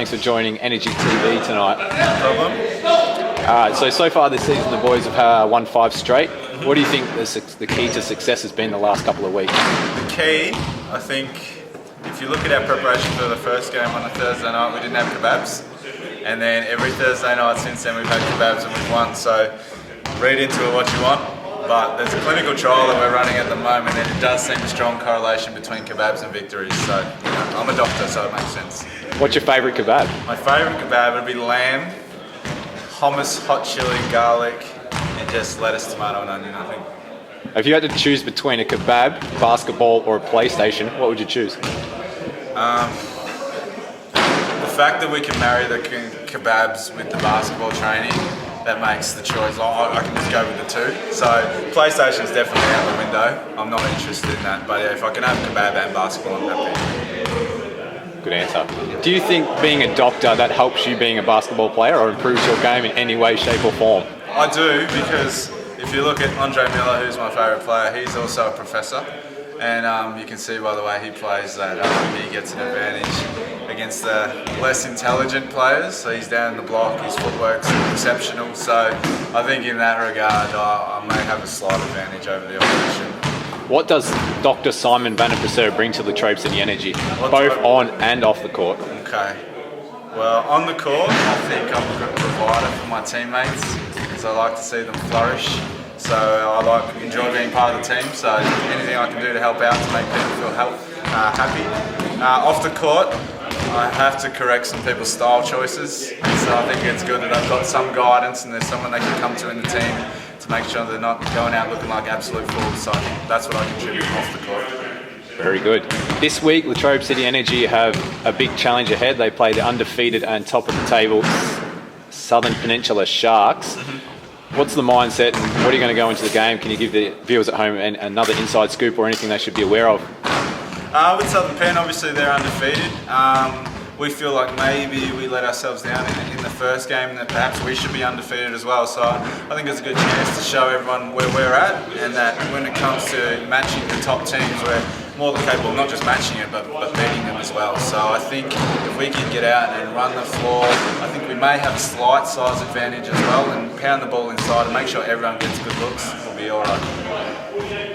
thanks for joining Energy TV tonight. No problem. So far this season, the boys have won 5 straight. What do you think the key to success has been the last couple of weeks? The key, I think, if you look at our preparation for the first game on a Thursday night, we didn't have kebabs. And then every Thursday night since then, we've had kebabs and we've won. So read into it what you want. But there's a clinical trial that we're running at the moment, and it does seem a strong correlation between kebabs and victories. So I'm a doctor, so it makes sense. What's your favourite kebab? My favourite kebab would be lamb, hummus, hot chili, garlic, and just lettuce, tomato and onion, I think. If you had to choose between a kebab, basketball or a PlayStation, what would you choose? The fact that we can marry the kebabs with the basketball training, that makes the choice. I can just go with the two. So PlayStation's definitely out the window. I'm not interested in that. But yeah, if I can have kebab and basketball, I'm happy. Good answer. Do you think being a doctor, that helps you being a basketball player or improves your game in any way, shape or form? I do, because if you look at Andre Miller, who's my favourite player, he's also a professor. And you can see by the way he plays that he gets an advantage against the less intelligent players. So he's down the block, his footwork's exceptional. So I think in that regard, I may have a slight advantage over the opposition. What does Dr. Simon Vannapraseuth bring to Latrobe City Energy, both on and off the court? Okay. Well, on the court, I think I'm a good provider for my teammates, because I like to see them flourish. So I enjoy being part of the team, so anything I can do to help out to make people feel happy. Off the court, I have to correct some people's style choices, so I think it's good that I've got some guidance and there's someone they can come to in the team to make sure they're not going out looking like absolute fools. So I think that's what I contribute off the court. Very good. This week, Latrobe City Energy have a big challenge ahead. They play the undefeated and top of the table Southern Peninsula Sharks. What's the mindset and what are you going to go into the game? Can you give the viewers at home another inside scoop or anything they should be aware of? With Southern Pen, obviously they're undefeated. We feel like maybe we let ourselves down in the first game and that perhaps we should be undefeated as well. So I think it's a good chance to show everyone where we're at, and that when it comes to matching the top teams, we're more than capable of not just matching it but beating them as well. So I think if we can get out and run the floor, I think we may have a slight size advantage as well, and pound the ball inside and make sure everyone gets good looks, we'll be alright.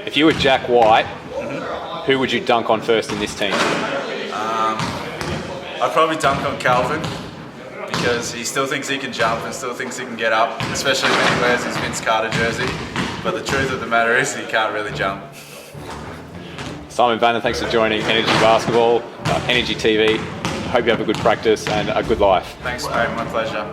If you were Jack White, who would you dunk on first in this team? I'd probably dunk on Calvin, because he still thinks he can jump and still thinks he can get up, especially when he wears his Vince Carter jersey. But the truth of the matter is he can't really jump. Simon Vanna, thanks for joining Energy Basketball, Energy TV. Hope you have a good practice and a good life. Thanks, mate. My pleasure.